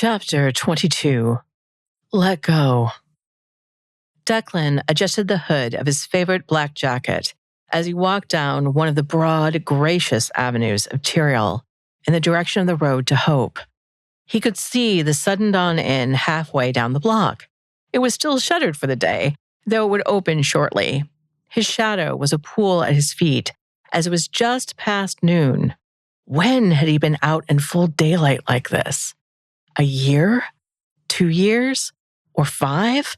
Chapter 22. Let Go. Declan adjusted the hood of his favorite black jacket as he walked down one of the broad, gracious avenues of Tyrrell in the direction of the road to Hope. He could see the Sudden Dawn Inn halfway down the block. It was still shuttered for the day, though it would open shortly. His shadow was a pool at his feet as it was just past noon. When had he been out in full daylight like this? A year? 2 years? Or 5?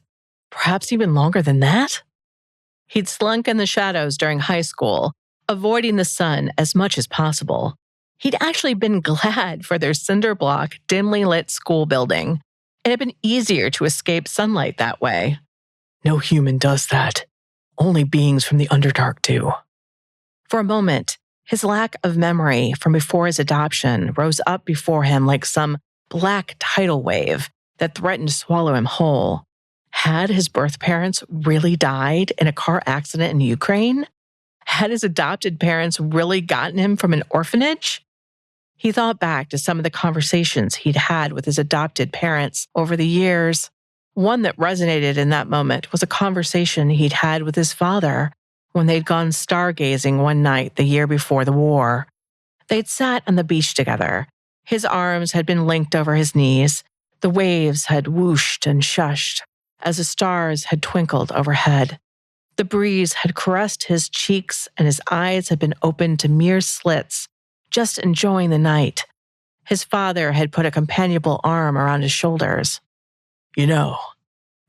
Perhaps even longer than that? He'd slunk in the shadows during high school, avoiding the sun as much as possible. He'd actually been glad for their cinder block, dimly lit school building. It had been easier to escape sunlight that way. No human does that. Only beings from the Underdark do. For a moment, his lack of memory from before his adoption rose up before him like some black tidal wave that threatened to swallow him whole. Had his birth parents really died in a car accident in Ukraine? Had his adopted parents really gotten him from an orphanage? He thought back to some of the conversations he'd had with his adopted parents over the years. One that resonated in that moment was a conversation he'd had with his father when they'd gone stargazing one night the year before the war. They'd sat on the beach together. His arms had been linked over his knees. The waves had whooshed and shushed as the stars had twinkled overhead. The breeze had caressed his cheeks and his eyes had been opened to mere slits, just enjoying the night. His father had put a companionable arm around his shoulders. "You know,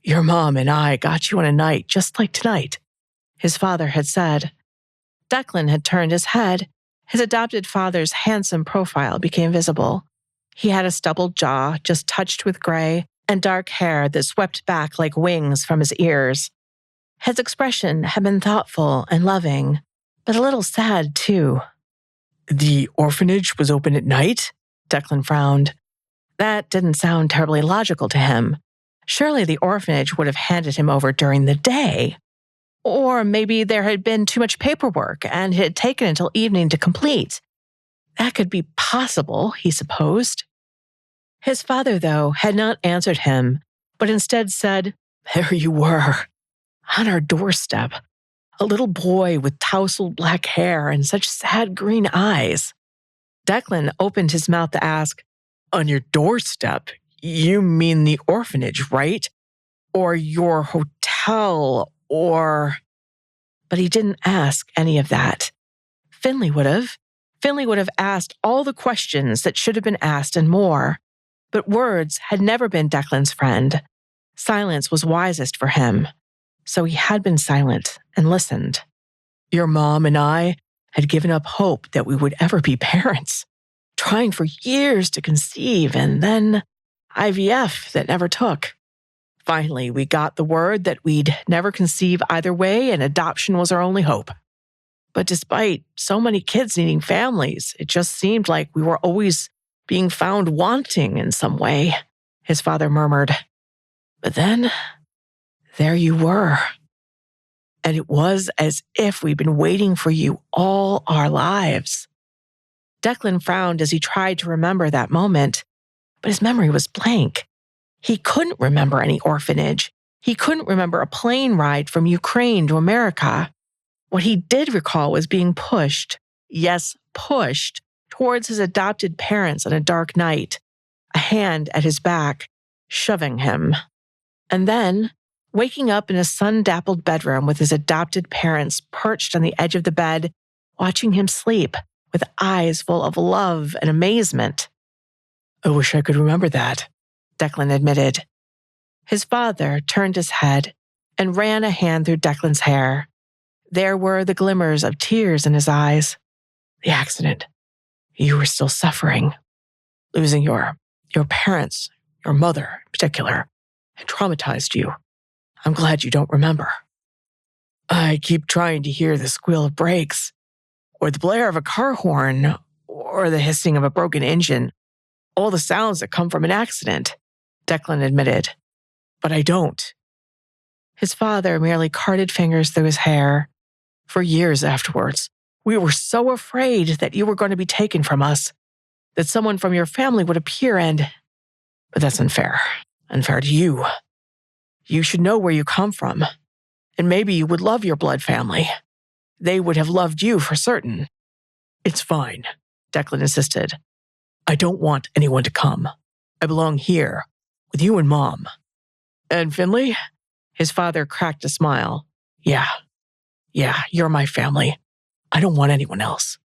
your mom and I got you on a night just like tonight," his father had said. Declan had turned his head. His adopted father's handsome profile became visible. He had a stubbled jaw just touched with gray and dark hair that swept back like wings from his ears. His expression had been thoughtful and loving, but a little sad too. "The orphanage was open at night?" Declan frowned. That didn't sound terribly logical to him. Surely the orphanage would have handed him over during the day. Or maybe there had been too much paperwork and it had taken until evening to complete. That could be possible, he supposed. His father, though, had not answered him, but instead said, "There you were, on our doorstep, a little boy with tousled black hair and such sad green eyes." Declan opened his mouth to ask, "On your doorstep? You mean the orphanage, right? Or your hotel, or..." But he didn't ask any of that. Finley would have. Finley would have asked all the questions that should have been asked and more. But words had never been Declan's friend. Silence was wisest for him. So he had been silent and listened. "Your mom and I had given up hope that we would ever be parents, trying for years to conceive, and then IVF that never took. Finally, we got the word that we'd never conceive either way and adoption was our only hope. But despite so many kids needing families, it just seemed like we were always being found wanting in some way," his father murmured. "But then, there you were. And it was as if we'd been waiting for you all our lives." Declan frowned as he tried to remember that moment, but his memory was blank. He couldn't remember any orphanage. He couldn't remember a plane ride from Ukraine to America. What he did recall was being pushed, yes, pushed, towards his adopted parents on a dark night, a hand at his back, shoving him. And then, waking up in a sun-dappled bedroom with his adopted parents perched on the edge of the bed, watching him sleep with eyes full of love and amazement. "I wish I could remember that," Declan admitted. His father turned his head and ran a hand through Declan's hair. There were the glimmers of tears in his eyes. "The accident. You were still suffering. Losing your parents, your mother in particular, had traumatized you. I'm glad you don't remember. I keep trying to hear the squeal of brakes, or the blare of a car horn, or the hissing of a broken engine, all the sounds that come from an accident," Declan admitted. "But I don't." His father merely carted fingers through his hair. "For years afterwards, we were so afraid that you were going to be taken from us, that someone from your family would appear and..." But that's unfair. Unfair to you. You should know where you come from. And maybe you would love your blood family. They would have loved you for certain. It's fine, Declan insisted. I don't want anyone to come. I belong here, with you and Mom. And Finley? His father cracked a smile. Yeah, you're my family. I don't want anyone else.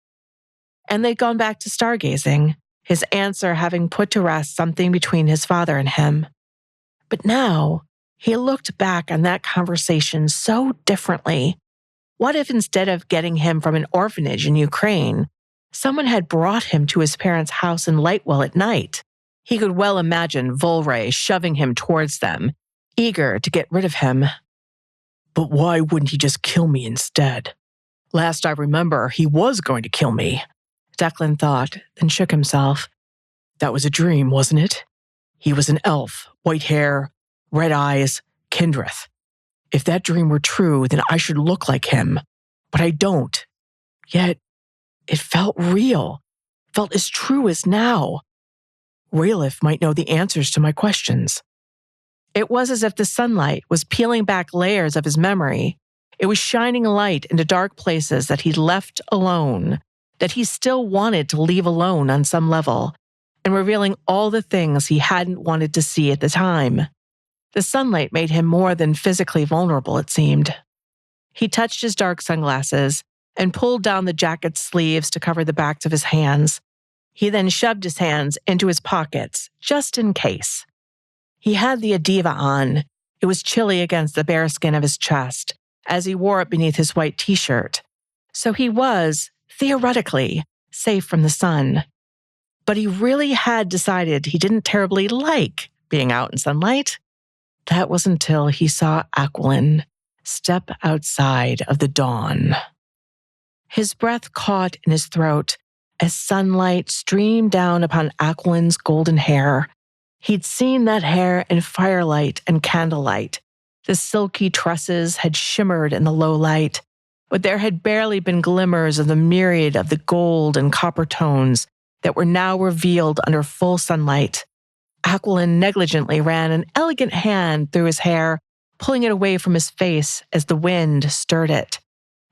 And they'd gone back to stargazing, his answer having put to rest something between his father and him. But now, he looked back on that conversation so differently. What if instead of getting him from an orphanage in Ukraine, someone had brought him to his parents' house in Lightwell at night? He could well imagine Volray shoving him towards them, eager to get rid of him. But why wouldn't he just kill me instead? Last I remember, he was going to kill me, Declan thought, then shook himself. That was a dream, wasn't it? He was an elf, white hair, red eyes, Kindreth. If that dream were true, then I should look like him. But I don't. Yet, it felt real. Felt as true as now. Raelif might know the answers to my questions. It was as if the sunlight was peeling back layers of his memory. It was shining a light into dark places that he'd left alone, that he still wanted to leave alone on some level, and revealing all the things he hadn't wanted to see at the time. The sunlight made him more than physically vulnerable, it seemed. He touched his dark sunglasses and pulled down the jacket's sleeves to cover the backs of his hands. He then shoved his hands into his pockets, just in case. He had the Adiva on. It was chilly against the bare skin of his chest, as he wore it beneath his white t-shirt. So he was, theoretically, safe from the sun. But he really had decided he didn't terribly like being out in sunlight. That was until he saw Aquilin step outside of the dawn. His breath caught in his throat as sunlight streamed down upon Aquilin's golden hair. He'd seen that hair in firelight and candlelight. The silky tresses had shimmered in the low light, but there had barely been glimmers of the myriad of the gold and copper tones that were now revealed under full sunlight. Aquilin negligently ran an elegant hand through his hair, pulling it away from his face as the wind stirred it.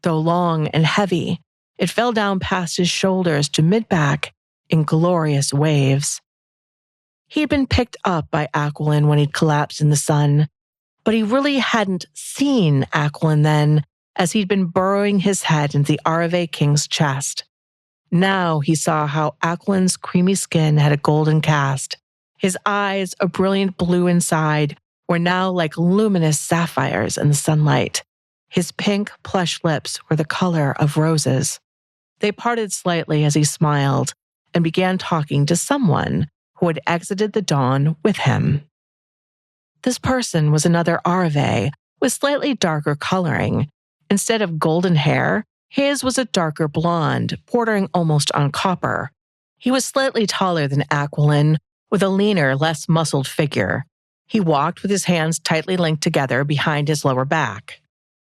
Though long and heavy, it fell down past his shoulders to mid-back in glorious waves. He'd been picked up by Aquilin when he'd collapsed in the sun, but he really hadn't seen Aquilin then, as he'd been burrowing his head into the Arave King's chest. Now he saw how Aquilin's creamy skin had a golden cast. His eyes, a brilliant blue inside, were now like luminous sapphires in the sunlight. His pink plush lips were the color of roses. They parted slightly as he smiled and began talking to someone who had exited the dawn with him. This person was another Arave with slightly darker coloring. Instead of golden hair, his was a darker blonde, bordering almost on copper. He was slightly taller than Aquilin, with a leaner, less muscled figure. He walked with his hands tightly linked together behind his lower back.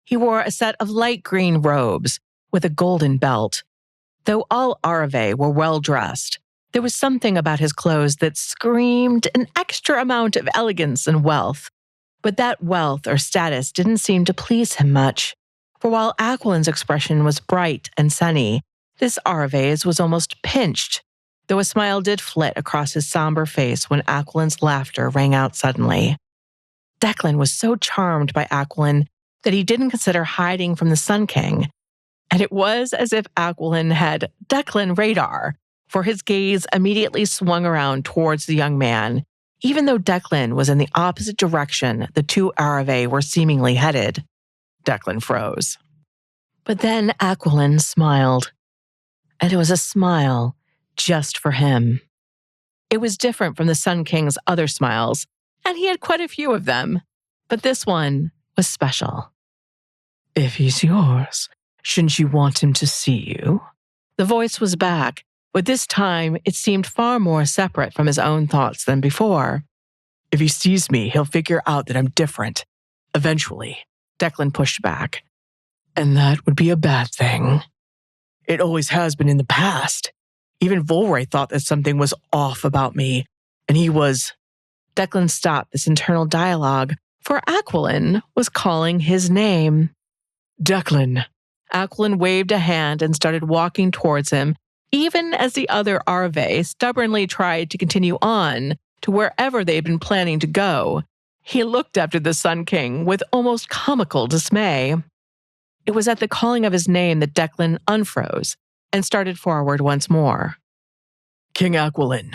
He wore a set of light green robes with a golden belt. Though all Arave were well dressed, there was something about his clothes that screamed an extra amount of elegance and wealth. But that wealth or status didn't seem to please him much. For while Aquilin's expression was bright and sunny, this Arave's was almost pinched, though a smile did flit across his somber face when Aquilin's laughter rang out suddenly. Declan was so charmed by Aquilin that he didn't consider hiding from the Sun King, and it was as if Aquilin had Declan radar, for his gaze immediately swung around towards the young man, even though Declan was in the opposite direction the two Arave were seemingly headed. Declan froze. But then Aquilin smiled, and it was a smile just for him. It was different from the Sun King's other smiles, and he had quite a few of them, but this one was special. If he's yours, shouldn't you want him to see you? The voice was back, but this time it seemed far more separate from his own thoughts than before. If he sees me, he'll figure out that I'm different. Eventually, Declan pushed back. And that would be a bad thing. It always has been in the past. Even Volray thought that something was off about me, and he was Declan stopped this internal dialogue, for Aquilin was calling his name. Declan. Aquilin waved a hand and started walking towards him, even as the other Arve stubbornly tried to continue on to wherever they had been planning to go. He looked after the Sun King with almost comical dismay. It was at the calling of his name that Declan unfroze and started forward once more. King Aquilin.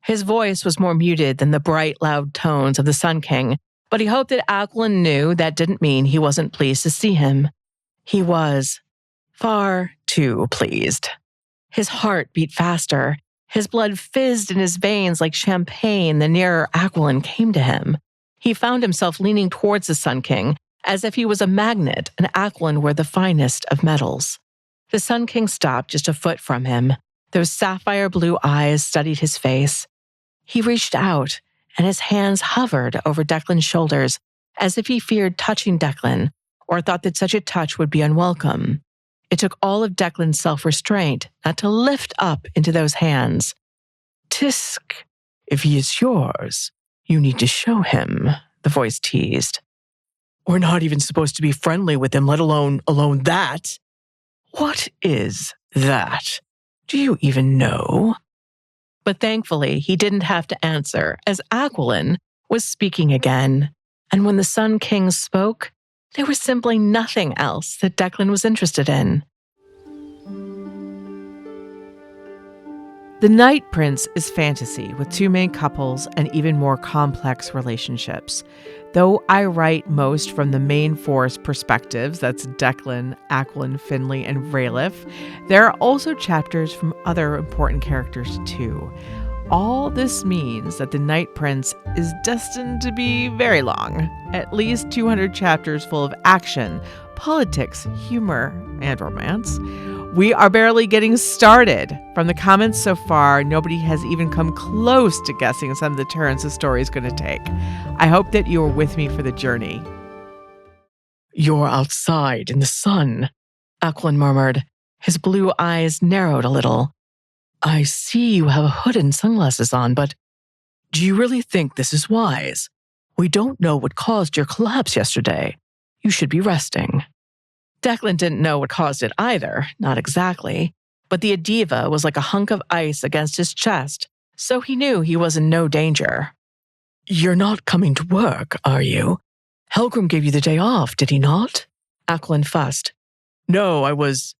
His voice was more muted than the bright, loud tones of the Sun King, but he hoped that Aquilin knew that didn't mean he wasn't pleased to see him. He was far too pleased. His heart beat faster. His blood fizzed in his veins like champagne the nearer Aquilin came to him. He found himself leaning towards the Sun King as if he was a magnet and Aquilin were the finest of metals. The Sun King stopped just a foot from him. Those sapphire blue eyes studied his face. He reached out, and his hands hovered over Declan's shoulders as if he feared touching Declan or thought that such a touch would be unwelcome. It took all of Declan's self-restraint not to lift up into those hands. Tisk, if he is yours, you need to show him, the voice teased. We're not even supposed to be friendly with him, let alone that. What is that? Do you even know? But thankfully, he didn't have to answer, as Aquilin was speaking again. And when the Sun King spoke, there was simply nothing else that Declan was interested in. The Night Prince is fantasy with two main couples and even more complex relationships. Though I write most from the main four's perspectives, that's Declan, Aquilin, Finley, and Raelif, there are also chapters from other important characters too. All this means that The Night Prince is destined to be very long, at least 200 chapters full of action, politics, humor, and romance. We are barely getting started. From the comments so far, nobody has even come close to guessing some of the turns the story is going to take. I hope that you are with me for the journey. You're outside in the sun, Aquilin murmured. His blue eyes narrowed a little. I see you have a hood and sunglasses on, but do you really think this is wise? We don't know what caused your collapse yesterday. You should be resting. Declan didn't know what caused it either, not exactly, but the Adiva was like a hunk of ice against his chest, so he knew he was in no danger. You're not coming to work, are you? Helgrim gave you the day off, did he not? Aquilin fussed. No, I was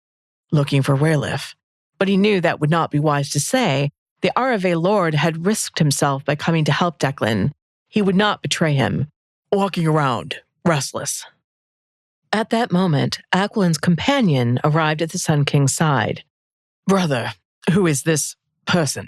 looking for Raelif, but he knew that would not be wise to say. The Arave Lord had risked himself by coming to help Declan. He would not betray him. Walking around, restless. At that moment, Aquilin's companion arrived at the Sun King's side. Brother, who is this person?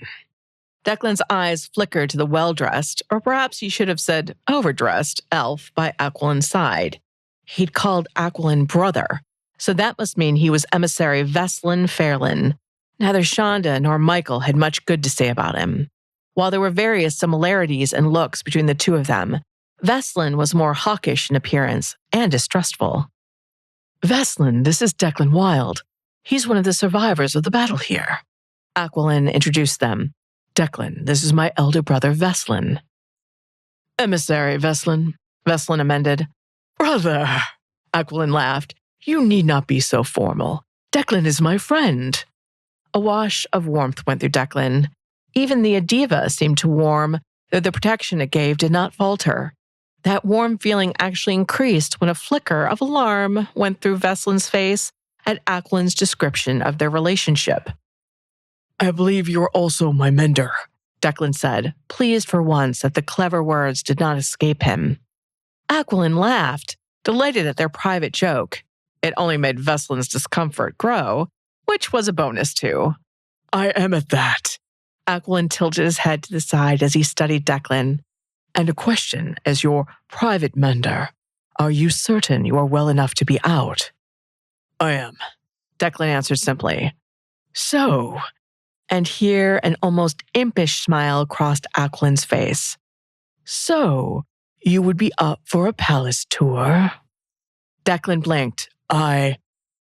Declan's eyes flickered to the well-dressed, or perhaps he should have said overdressed, elf by Aquilin's side. He'd called Aquilin brother, so that must mean he was emissary Veslin Fairlin. Neither Shonda nor Michael had much good to say about him. While there were various similarities in looks between the two of them, Veslin was more hawkish in appearance and distrustful. Veslin, this is Declan Wild. He's one of the survivors of the battle here. Aquilin introduced them. Declan, this is my elder brother Veslin. Emissary Veslin, Veslin amended. Brother, Aquilin laughed. You need not be so formal. Declan is my friend. A wash of warmth went through Declan. Even the Adiva seemed to warm, though the protection it gave did not falter. That warm feeling actually increased when a flicker of alarm went through Veslin's face at Aquilin's description of their relationship. I believe you are also my mender, Declan said, pleased for once that the clever words did not escape him. Aquilin laughed, delighted at their private joke. It only made Veslin's discomfort grow, which was a bonus too. I am at that. Aquilin tilted his head to the side as he studied Declan. And a question as your private mender. Are you certain you are well enough to be out? I am, Declan answered simply. So, and here an almost impish smile crossed Aquilin's face. So, you would be up for a palace tour? Declan blinked.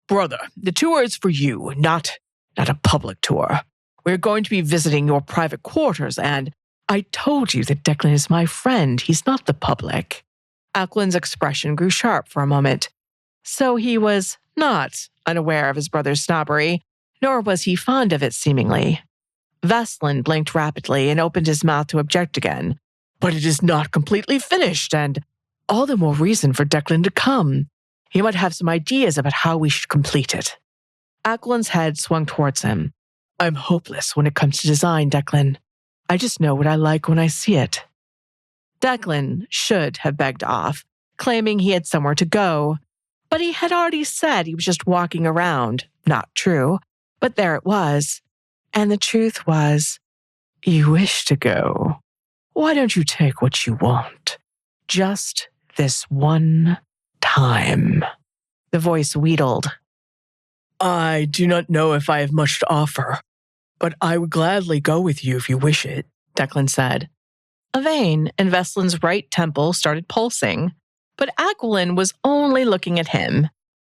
Brother, the tour is for you, not a public tour. We're going to be visiting your private quarters and I told you that Declan is my friend. He's not the public. Ackland's expression grew sharp for a moment. So he was not unaware of his brother's snobbery, nor was he fond of it seemingly. Veslin blinked rapidly and opened his mouth to object again. But it is not completely finished, and all the more reason for Declan to come. He might have some ideas about how we should complete it. Ackland's head swung towards him. I'm hopeless when it comes to design, Declan. I just know what I like when I see it. Declan should have begged off, claiming he had somewhere to go, but he had already said he was just walking around. Not true, but there it was. And the truth was, you wish to go. Why don't you take what you want? Just this one time. The voice wheedled. I do not know if I have much to offer, but I would gladly go with you if you wish it, Declan said. A vein in Veslin's right temple started pulsing, but Aquilin was only looking at him,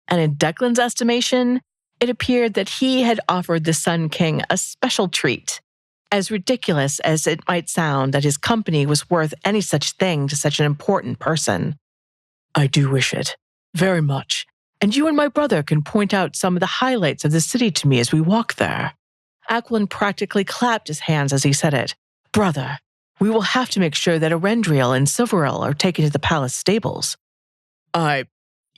and in Declan's estimation, it appeared that he had offered the Sun King a special treat. As ridiculous as it might sound that his company was worth any such thing to such an important person. I do wish it, very much, and you and my brother can point out some of the highlights of the city to me as we walk there. Aquilin practically clapped his hands as he said it. Brother, we will have to make sure that Arendriel and Silveril are taken to the palace stables.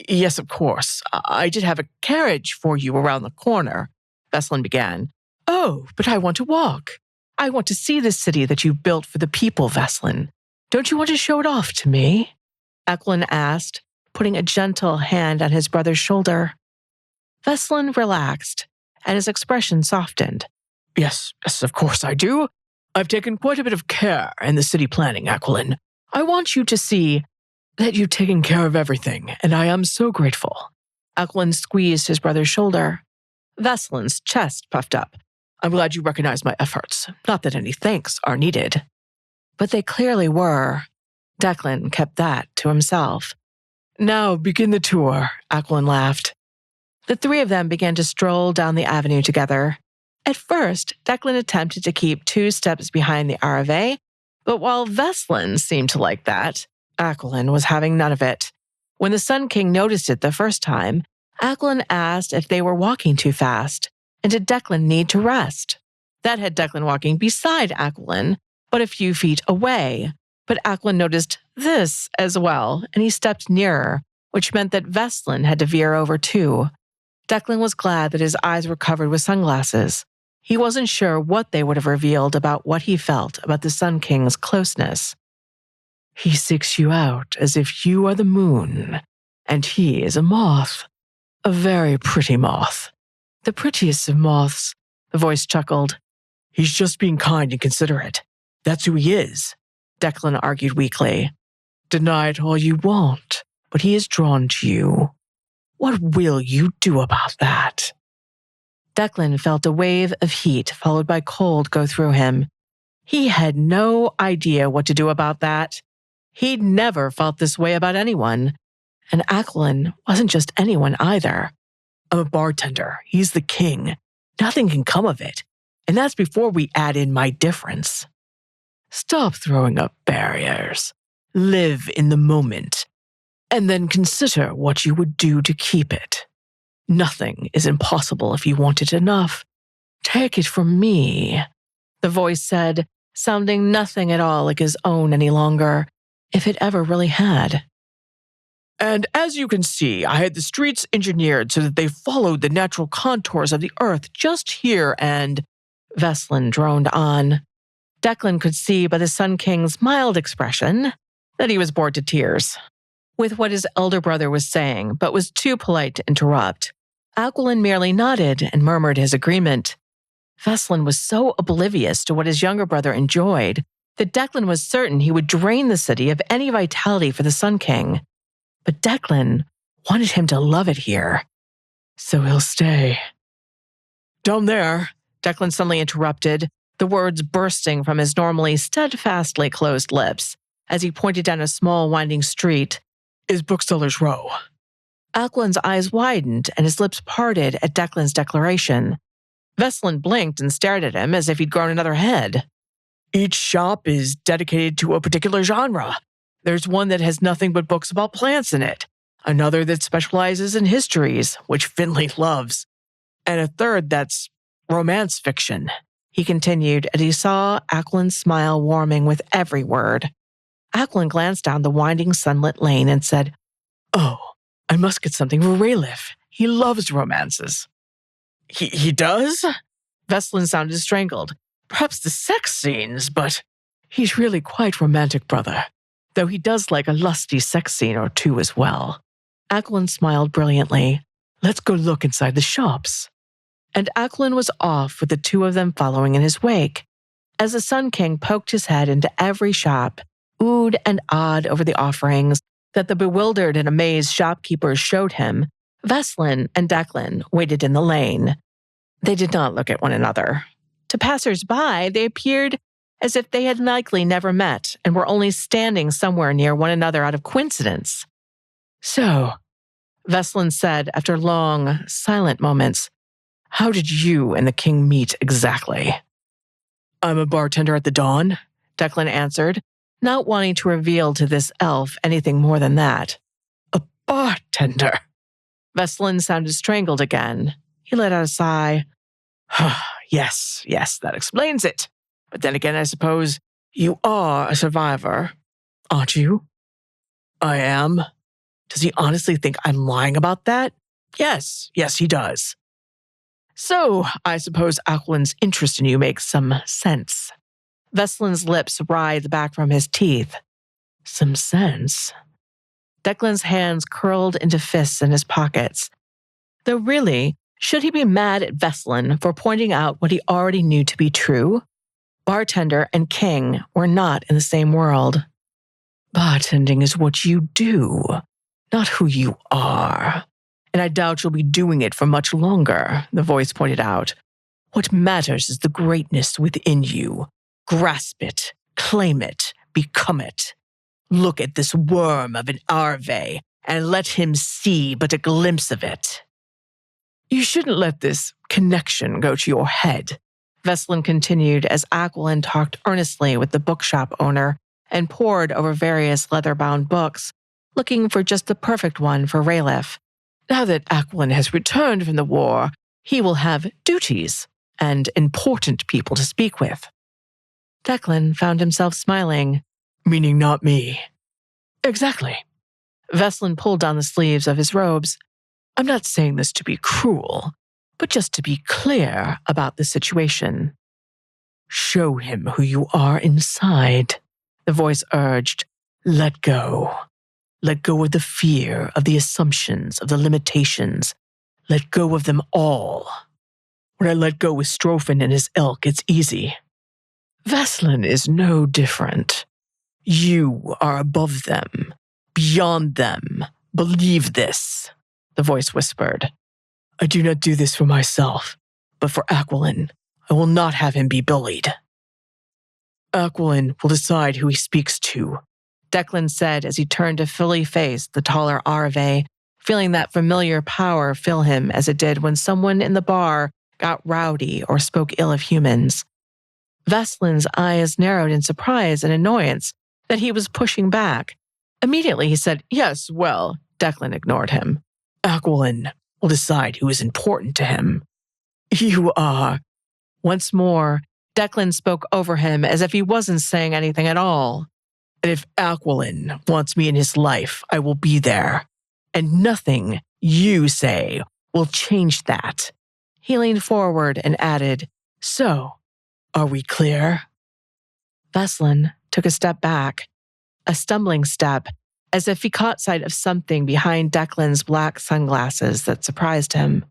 Yes, of course. I did have a carriage for you around the corner, Veslin began. Oh, but I want to walk. I want to see the city that you built for the people, Veslin. Don't you want to show it off to me? Aquilin asked, putting a gentle hand on his brother's shoulder. Veslin relaxed, and his expression softened. Yes, of course I do. I've taken quite a bit of care in the city planning, Aquilin. I want you to see that you've taken care of everything, and I am so grateful. Aquilin squeezed his brother's shoulder. Veslin's chest puffed up. I'm glad you recognize my efforts. Not that any thanks are needed. But they clearly were. Declan kept that to himself. Now begin the tour, Aquilin laughed. The three of them began to stroll down the avenue together. At first, Declan attempted to keep 2 steps behind the RFA, but while Veslin seemed to like that, Aquilin was having none of it. When the Sun King noticed it the first time, Aquilin asked if they were walking too fast, and did Declan need to rest. That had Declan walking beside Aquilin, but a few feet away. But Aquilin noticed this as well, and he stepped nearer, which meant that Veslin had to veer over too. Declan was glad that his eyes were covered with sunglasses. He wasn't sure what they would have revealed about what he felt about the Sun King's closeness. He seeks you out as if you are the moon, and he is a moth. A very pretty moth. The prettiest of moths, the voice chuckled. He's just being kind and considerate. That's who he is, Declan argued weakly. Deny it all you want, but he is drawn to you. What will you do about that? Declan felt a wave of heat followed by cold go through him. He had no idea what to do about that. He'd never felt this way about anyone. And Aquilin wasn't just anyone either. I'm a bartender. He's the king. Nothing can come of it. And that's before we add in my difference. Stop throwing up barriers. Live in the moment. And then consider what you would do to keep it. Nothing is impossible if you want it enough. Take it from me, the voice said, sounding nothing at all like his own any longer, if it ever really had. And as you can see, I had the streets engineered so that they followed the natural contours of the earth just here and... Veslin droned on. Declan could see by the Sun King's mild expression that he was bored to tears with what his elder brother was saying, but was too polite to interrupt. Aquilin merely nodded and murmured his agreement. Veslin was so oblivious to what his younger brother enjoyed that Declan was certain he would drain the city of any vitality for the Sun King. But Declan wanted him to love it here, so he'll stay. Down there, Declan suddenly interrupted, the words bursting from his normally steadfastly closed lips as he pointed down a small winding street, is Bookseller's Row. Aquilin's eyes widened and his lips parted at Declan's declaration. Veslin blinked and stared at him as if he'd grown another head. Each shop is dedicated to a particular genre. There's one that has nothing but books about plants in it, another that specializes in histories, which Finley loves, and a third that's romance fiction. He continued as he saw Acklin's smile warming with every word. Acklin glanced down the winding sunlit lane and said, "Oh, I must get something for Rayleigh. He loves romances." He does? Veslin sounded strangled. Perhaps the sex scenes, but he's really quite romantic, brother, though he does like a lusty sex scene or two as well. Acklin smiled brilliantly. Let's go look inside the shops. And Acklin was off with the two of them following in his wake. As the Sun King poked his head into every shop, oohed and awed over the offerings that the bewildered and amazed shopkeepers showed him, Veslin and Declan waited in the lane. They did not look at one another. To passers-by, they appeared as if they had likely never met and were only standing somewhere near one another out of coincidence. "So," Veslin said after long, silent moments, "how did you and the king meet exactly?" "I'm a bartender at the Dawn," Declan answered, not wanting to reveal to this elf anything more than that. "A bartender?" Veslin sounded strangled again. He let out a sigh. Yes, that explains it. But then again, I suppose you are a survivor, aren't you?" "I am." Does he honestly think I'm lying about that? Yes, he does. "So, I suppose Acklin's interest in you makes some sense." Veslin's lips writhed back from his teeth. Some sense? Declan's hands curled into fists in his pockets. Though really, should he be mad at Veslin for pointing out what he already knew to be true? Bartender and king were not in the same world. Bartending is what you do, not who you are. And I doubt you'll be doing it for much longer, the voice pointed out. What matters is the greatness within you. Grasp it, claim it, become it. Look at this worm of an Arve and let him see but a glimpse of it. You shouldn't let this connection go to your head, Veslin continued as Acklin talked earnestly with the bookshop owner and pored over various leather-bound books, looking for just the perfect one for Rayleigh. Now that Acklin has returned from the war, he will have duties and important people to speak with. Declan found himself smiling. Meaning not me. Exactly. Veslin pulled down the sleeves of his robes. I'm not saying this to be cruel, but just to be clear about the situation. Show him who you are inside, the voice urged. Let go. Let go of the fear, of the assumptions, of the limitations. Let go of them all. When I let go with Strophin and his ilk, it's easy. Veslin is no different. You are above them, beyond them. Believe this, the voice whispered. I do not do this for myself, but for Acklin. I will not have him be bullied. Acklin will decide who he speaks to, Declan said as he turned to fully face the taller Arve, feeling that familiar power fill him as it did when someone in the bar got rowdy or spoke ill of humans. Veslin's eyes narrowed in surprise and annoyance that he was pushing back. Immediately he said, Yes, well, Declan ignored him. Acklin will decide who is important to him. You are. Once more, Declan spoke over him as if he wasn't saying anything at all. And if Acklin wants me in his life, I will be there. And nothing you say will change that. He leaned forward and added, So, are we clear? Veslin took a step back, a stumbling step, as if he caught sight of something behind Declan's black sunglasses that surprised him.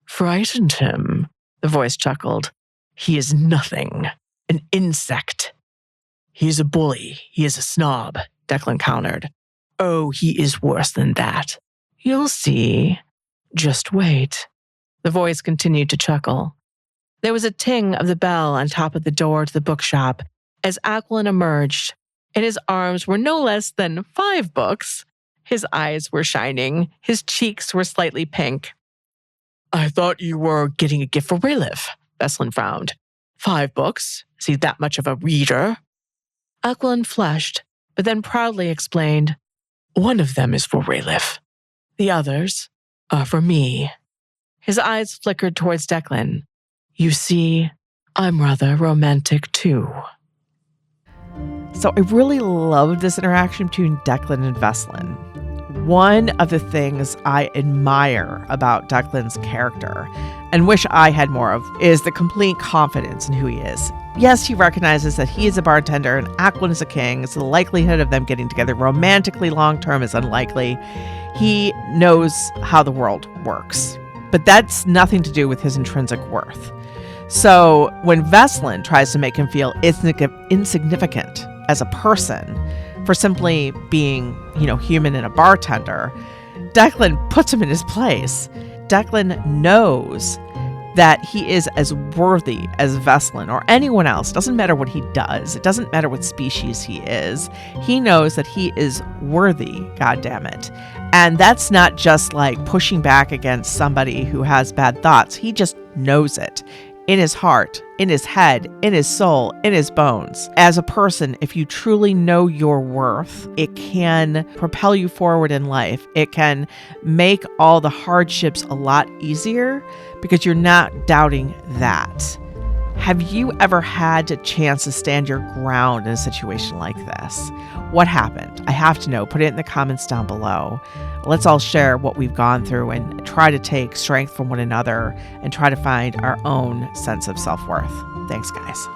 Frightened him, the voice chuckled. He is nothing, an insect. He is a bully, he is a snob, Declan countered. Oh, he is worse than that. You'll see. Just wait. The voice continued to chuckle. There was a ting of the bell on top of the door to the bookshop as Acklin emerged. In his arms were no less than 5 books. His eyes were shining. His cheeks were slightly pink. I thought you were getting a gift for Rayleigh, Veslin frowned. 5 books. Is he that much of a reader? Aquilin flushed, but then proudly explained, One of them is for Rayleigh. The others are for me. His eyes flickered towards Declan. You see, I'm rather romantic too. So I really loved this interaction between Declan and Veslin. One of the things I admire about Declan's character and wish I had more of is the complete confidence in who he is. Yes, he recognizes that he is a bartender and Aquilin is a king, so the likelihood of them getting together romantically long-term is unlikely. He knows how the world works, but that's nothing to do with his intrinsic worth. So when Veslin tries to make him feel insignificant as a person for simply being, human and a bartender, Declan puts him in his place. Declan knows that he is as worthy as Veslin or anyone else. It doesn't matter what he does. It doesn't matter what species he is. He knows that he is worthy, goddammit. And that's not just like pushing back against somebody who has bad thoughts. He just knows it. In his heart, in his head, in his soul, in his bones. As a person, if you truly know your worth, it can propel you forward in life. It can make all the hardships a lot easier because you're not doubting that. Have you ever had a chance to stand your ground in a situation like this? What happened? I have to know. Put it in the comments down below. Let's all share what we've gone through and try to take strength from one another and try to find our own sense of self-worth. Thanks, guys.